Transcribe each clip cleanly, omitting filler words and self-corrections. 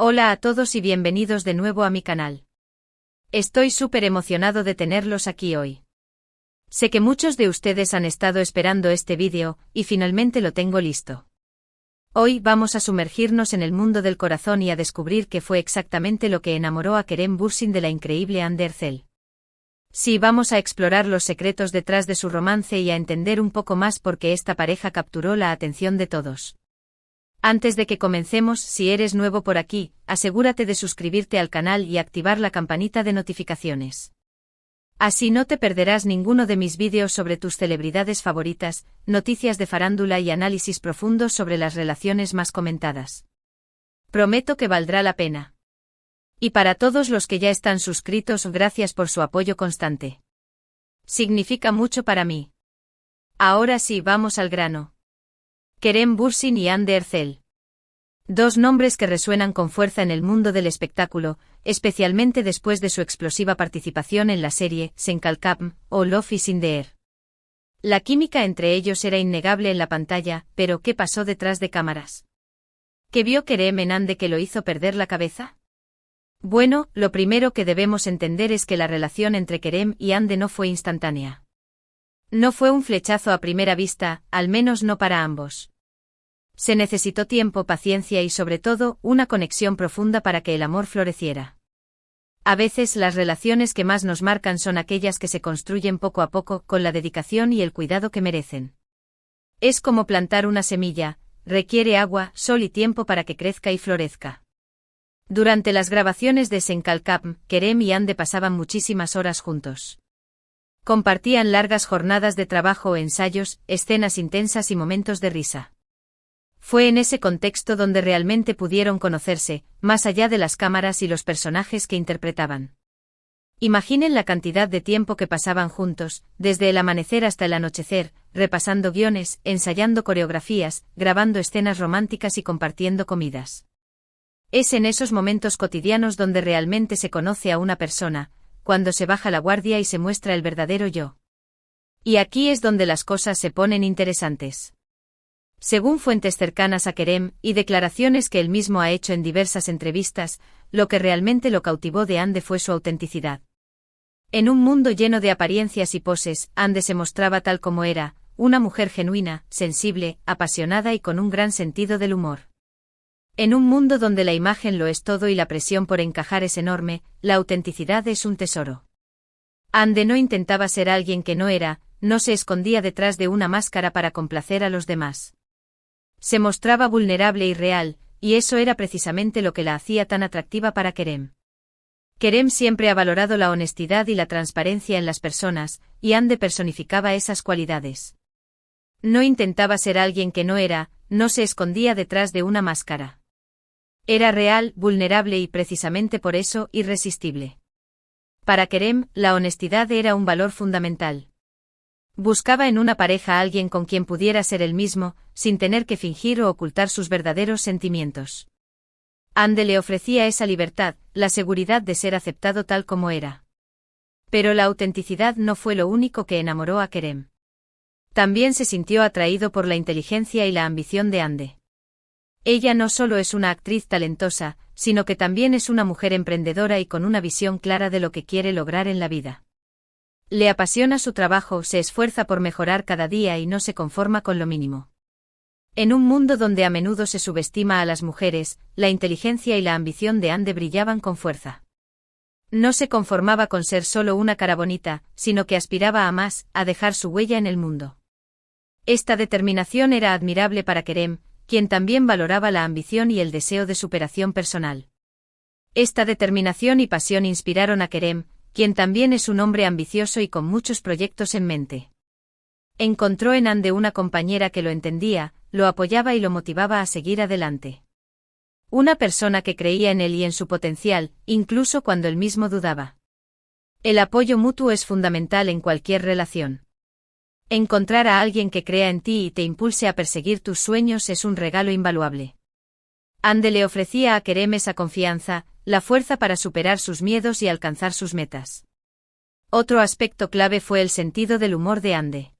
Hola a todos y bienvenidos de nuevo a mi canal. Estoy súper emocionado de tenerlos aquí hoy. Sé que muchos de ustedes han estado esperando este vídeo, y finalmente lo tengo listo. Hoy vamos a sumergirnos en el mundo del corazón y a descubrir qué fue exactamente lo que enamoró a Kerem Bürsin de la increíble Hande Erçel. Sí, vamos a explorar los secretos detrás de su romance y a entender un poco más por qué esta pareja capturó la atención de todos. Antes de que comencemos, si eres nuevo por aquí, asegúrate de suscribirte al canal y activar la campanita de notificaciones. Así no te perderás ninguno de mis vídeos sobre tus celebridades favoritas, noticias de farándula y análisis profundos sobre las relaciones más comentadas. Prometo que valdrá la pena. Y para todos los que ya están suscritos, gracias por su apoyo constante. Significa mucho para mí. Ahora sí, vamos al grano. Kerem Bürsin y Hande Erçel. Dos nombres que resuenan con fuerza en el mundo del espectáculo, especialmente después de su explosiva participación en la serie Sen Kalkam o Love is in the Air. La química entre ellos era innegable en la pantalla, pero ¿qué pasó detrás de cámaras? ¿Qué vio Kerem en Hande que lo hizo perder la cabeza? Bueno, lo primero que debemos entender es que la relación entre Kerem y Hande no fue instantánea. No fue un flechazo a primera vista, al menos no para ambos. Se necesitó tiempo, paciencia y sobre todo, una conexión profunda para que el amor floreciera. A veces las relaciones que más nos marcan son aquellas que se construyen poco a poco, con la dedicación y el cuidado que merecen. Es como plantar una semilla, requiere agua, sol y tiempo para que crezca y florezca. Durante las grabaciones de Sen Kalkam, Kerem y Hande pasaban muchísimas horas juntos. Compartían largas jornadas de trabajo, ensayos, escenas intensas y momentos de risa. Fue en ese contexto donde realmente pudieron conocerse, más allá de las cámaras y los personajes que interpretaban. Imaginen la cantidad de tiempo que pasaban juntos, desde el amanecer hasta el anochecer, repasando guiones, ensayando coreografías, grabando escenas románticas y compartiendo comidas. Es en esos momentos cotidianos donde realmente se conoce a una persona, cuando se baja la guardia y se muestra el verdadero yo. Y aquí es donde las cosas se ponen interesantes. Según fuentes cercanas a Kerem, y declaraciones que él mismo ha hecho en diversas entrevistas, lo que realmente lo cautivó de Hande fue su autenticidad. En un mundo lleno de apariencias y poses, Hande se mostraba tal como era, una mujer genuina, sensible, apasionada y con un gran sentido del humor. En un mundo donde la imagen lo es todo y la presión por encajar es enorme, la autenticidad es un tesoro. Hande no intentaba ser alguien que no era, no se escondía detrás de una máscara para complacer a los demás. Se mostraba vulnerable y real, y eso era precisamente lo que la hacía tan atractiva para Kerem. Kerem siempre ha valorado la honestidad y la transparencia en las personas, y Hande personificaba esas cualidades. No intentaba ser alguien que no era, no se escondía detrás de una máscara. Era real, vulnerable y precisamente por eso irresistible. Para Kerem, la honestidad era un valor fundamental. Buscaba en una pareja a alguien con quien pudiera ser él mismo, sin tener que fingir o ocultar sus verdaderos sentimientos. Hande le ofrecía esa libertad, la seguridad de ser aceptado tal como era. Pero la autenticidad no fue lo único que enamoró a Kerem. También se sintió atraído por la inteligencia y la ambición de Hande. Ella no solo es una actriz talentosa, sino que también es una mujer emprendedora y con una visión clara de lo que quiere lograr en la vida. Le apasiona su trabajo, se esfuerza por mejorar cada día y no se conforma con lo mínimo. En un mundo donde a menudo se subestima a las mujeres, la inteligencia y la ambición de Hande brillaban con fuerza. No se conformaba con ser solo una cara bonita, sino que aspiraba a más, a dejar su huella en el mundo. Esta determinación era admirable para Kerem, quien también valoraba la ambición y el deseo de superación personal. Esta determinación y pasión inspiraron a Kerem, quien también es un hombre ambicioso y con muchos proyectos en mente. Encontró en Hande una compañera que lo entendía, lo apoyaba y lo motivaba a seguir adelante. Una persona que creía en él y en su potencial, incluso cuando él mismo dudaba. El apoyo mutuo es fundamental en cualquier relación. Encontrar a alguien que crea en ti y te impulse a perseguir tus sueños es un regalo invaluable. Hande le ofrecía a Kerem esa confianza, la fuerza para superar sus miedos y alcanzar sus metas. Otro aspecto clave fue el sentido del humor de Hande.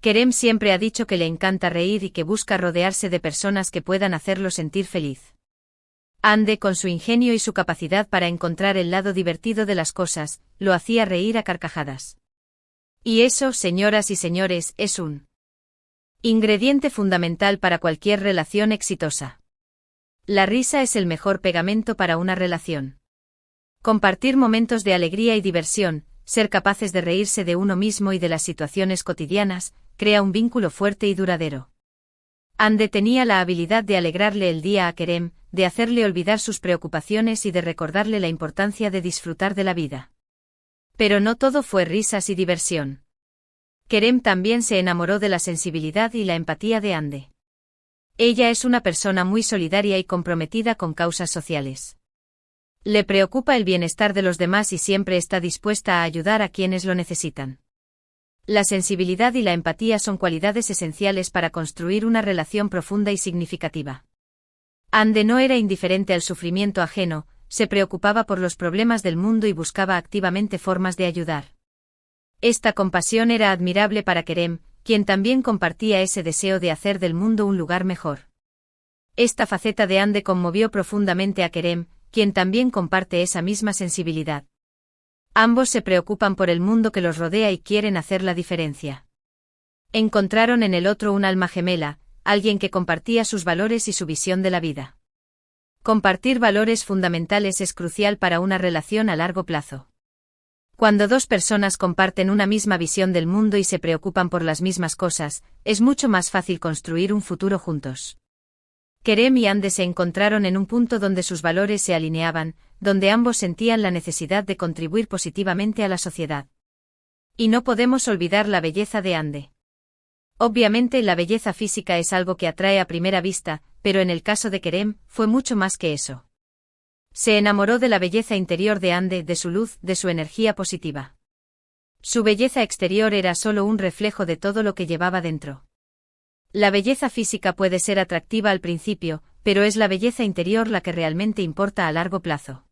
Kerem siempre ha dicho que le encanta reír y que busca rodearse de personas que puedan hacerlo sentir feliz. Ande, con su ingenio y su capacidad para encontrar el lado divertido de las cosas, lo hacía reír a carcajadas. Y eso, señoras y señores, es un ingrediente fundamental para cualquier relación exitosa. La risa es el mejor pegamento para una relación. Compartir momentos de alegría y diversión, ser capaces de reírse de uno mismo y de las situaciones cotidianas, crea un vínculo fuerte y duradero. Ande tenía la habilidad de alegrarle el día a Kerem, de hacerle olvidar sus preocupaciones y de recordarle la importancia de disfrutar de la vida. Pero no todo fue risas y diversión. Kerem también se enamoró de la sensibilidad y la empatía de Ande. Ella es una persona muy solidaria y comprometida con causas sociales. Le preocupa el bienestar de los demás y siempre está dispuesta a ayudar a quienes lo necesitan. La sensibilidad y la empatía son cualidades esenciales para construir una relación profunda y significativa. Ande no era indiferente al sufrimiento ajeno, se preocupaba por los problemas del mundo y buscaba activamente formas de ayudar. Esta compasión era admirable para Kerem, quien también compartía ese deseo de hacer del mundo un lugar mejor. Esta faceta de Ande conmovió profundamente a Kerem, quien también comparte esa misma sensibilidad. Ambos se preocupan por el mundo que los rodea y quieren hacer la diferencia. Encontraron en el otro un alma gemela, alguien que compartía sus valores y su visión de la vida. Compartir valores fundamentales es crucial para una relación a largo plazo. Cuando dos personas comparten una misma visión del mundo y se preocupan por las mismas cosas, es mucho más fácil construir un futuro juntos. Kerem y Ande se encontraron en un punto donde sus valores se alineaban, donde ambos sentían la necesidad de contribuir positivamente a la sociedad. Y no podemos olvidar la belleza de Ande. Obviamente la belleza física es algo que atrae a primera vista, pero en el caso de Kerem, fue mucho más que eso. Se enamoró de la belleza interior de Ande, de su luz, de su energía positiva. Su belleza exterior era solo un reflejo de todo lo que llevaba dentro. La belleza física puede ser atractiva al principio, pero es la belleza interior la que realmente importa a largo plazo.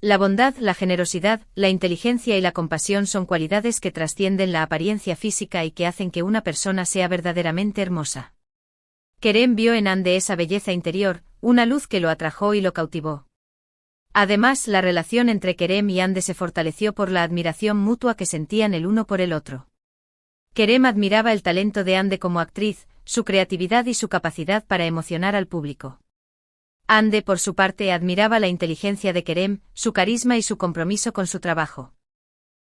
La bondad, la generosidad, la inteligencia y la compasión son cualidades que trascienden la apariencia física y que hacen que una persona sea verdaderamente hermosa. Kerem vio en Ande esa belleza interior, una luz que lo atrajo y lo cautivó. Además, la relación entre Kerem y Ande se fortaleció por la admiración mutua que sentían el uno por el otro. Kerem admiraba el talento de Ande como actriz, su creatividad y su capacidad para emocionar al público. Ande, por su parte, admiraba la inteligencia de Kerem, su carisma y su compromiso con su trabajo.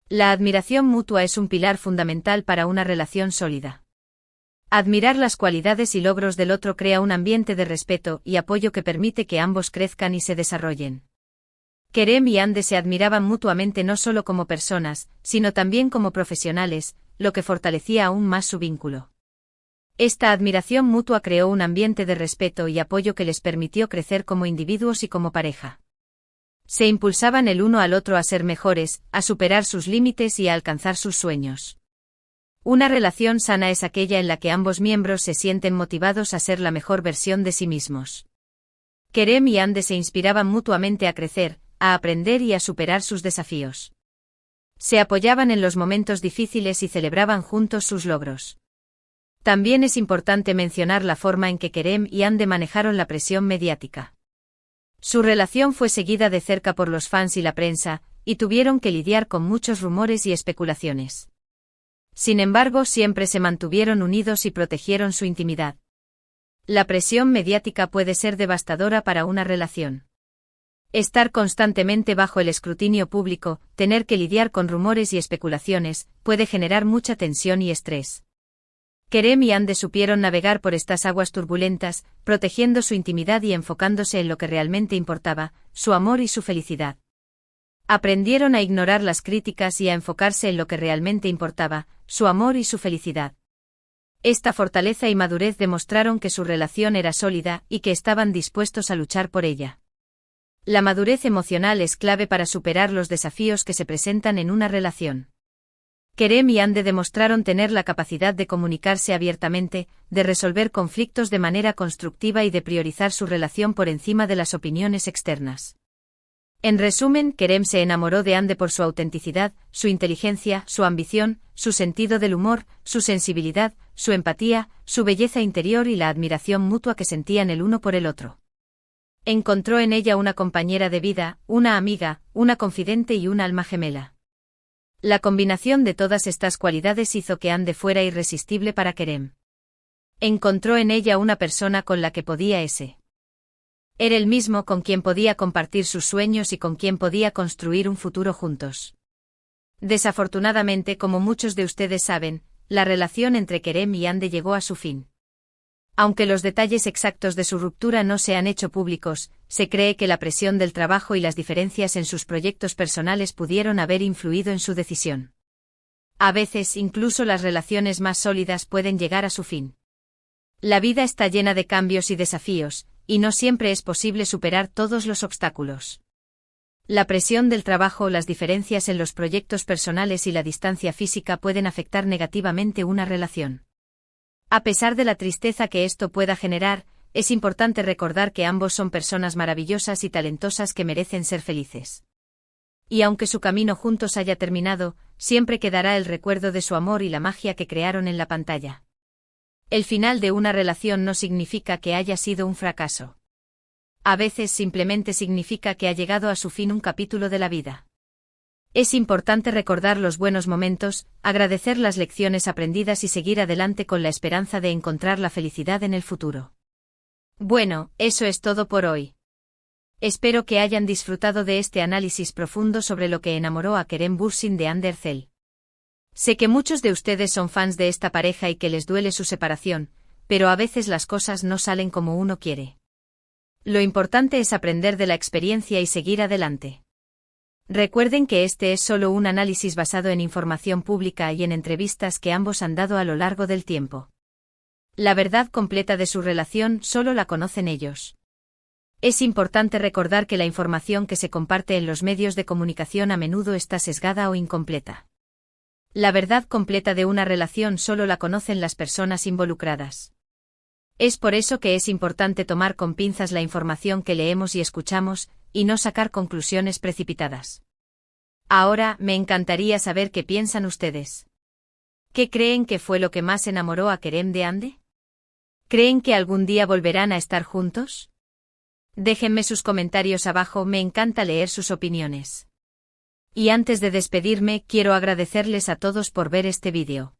La admiración mutua es un pilar fundamental para una relación sólida. Admirar las cualidades y logros del otro crea un ambiente de respeto y apoyo que permite que ambos crezcan y se desarrollen. Kerem y Ande se admiraban mutuamente no solo como personas, sino también como profesionales, lo que fortalecía aún más su vínculo. Esta admiración mutua creó un ambiente de respeto y apoyo que les permitió crecer como individuos y como pareja. Se impulsaban el uno al otro a ser mejores, a superar sus límites y a alcanzar sus sueños. Una relación sana es aquella en la que ambos miembros se sienten motivados a ser la mejor versión de sí mismos. Kerem y Ande se inspiraban mutuamente a crecer, a aprender y a superar sus desafíos. Se apoyaban en los momentos difíciles y celebraban juntos sus logros. También es importante mencionar la forma en que Kerem y Ande manejaron la presión mediática. Su relación fue seguida de cerca por los fans y la prensa, y tuvieron que lidiar con muchos rumores y especulaciones. Sin embargo, siempre se mantuvieron unidos y protegieron su intimidad. La presión mediática puede ser devastadora para una relación. Estar constantemente bajo el escrutinio público, tener que lidiar con rumores y especulaciones, puede generar mucha tensión y estrés. Kerem y Ande supieron navegar por estas aguas turbulentas, protegiendo su intimidad y enfocándose en lo que realmente importaba, su amor y su felicidad. Aprendieron a ignorar las críticas y a enfocarse en lo que realmente importaba, su amor y su felicidad. Esta fortaleza y madurez demostraron que su relación era sólida y que estaban dispuestos a luchar por ella. La madurez emocional es clave para superar los desafíos que se presentan en una relación. Kerem y Ande demostraron tener la capacidad de comunicarse abiertamente, de resolver conflictos de manera constructiva y de priorizar su relación por encima de las opiniones externas. En resumen, Kerem se enamoró de Ande por su autenticidad, su inteligencia, su ambición, su sentido del humor, su sensibilidad, su empatía, su belleza interior y la admiración mutua que sentían el uno por el otro. Encontró en ella una compañera de vida, una amiga, una confidente y un alma gemela. La combinación de todas estas cualidades hizo que Anne fuera irresistible para Kerem. Encontró en ella una persona con la que podía Era el mismo con quien podía compartir sus sueños y con quien podía construir un futuro juntos. Desafortunadamente, como muchos de ustedes saben, la relación entre Kerem y Anne llegó a su fin. Aunque los detalles exactos de su ruptura no se han hecho públicos, se cree que la presión del trabajo y las diferencias en sus proyectos personales pudieron haber influido en su decisión. A veces, incluso las relaciones más sólidas pueden llegar a su fin. La vida está llena de cambios y desafíos, y no siempre es posible superar todos los obstáculos. La presión del trabajo, las diferencias en los proyectos personales y la distancia física pueden afectar negativamente una relación. A pesar de la tristeza que esto pueda generar, es importante recordar que ambos son personas maravillosas y talentosas que merecen ser felices. Y aunque su camino juntos haya terminado, siempre quedará el recuerdo de su amor y la magia que crearon en la pantalla. El final de una relación no significa que haya sido un fracaso. A veces simplemente significa que ha llegado a su fin un capítulo de la vida. Es importante recordar los buenos momentos, agradecer las lecciones aprendidas y seguir adelante con la esperanza de encontrar la felicidad en el futuro. Bueno, eso es todo por hoy. Espero que hayan disfrutado de este análisis profundo sobre lo que enamoró a Kerem Bürsin de Hande Erçel. Sé que muchos de ustedes son fans de esta pareja y que les duele su separación, pero a veces las cosas no salen como uno quiere. Lo importante es aprender de la experiencia y seguir adelante. Recuerden que este es solo un análisis basado en información pública y en entrevistas que ambos han dado a lo largo del tiempo. La verdad completa de su relación solo la conocen ellos. Es importante recordar que la información que se comparte en los medios de comunicación a menudo está sesgada o incompleta. La verdad completa de una relación solo la conocen las personas involucradas. Es por eso que es importante tomar con pinzas la información que leemos y escuchamos, y no sacar conclusiones precipitadas. Ahora, me encantaría saber qué piensan ustedes. ¿Qué creen que fue lo que más enamoró a Kerem de Hande? ¿Creen que algún día volverán a estar juntos? Déjenme sus comentarios abajo, me encanta leer sus opiniones. Y antes de despedirme, quiero agradecerles a todos por ver este vídeo.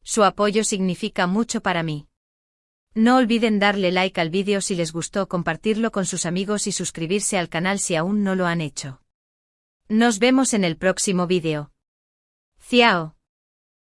Su apoyo significa mucho para mí. No olviden darle like al vídeo si les gustó, compartirlo con sus amigos y suscribirse al canal si aún no lo han hecho. Nos vemos en el próximo vídeo. Ciao.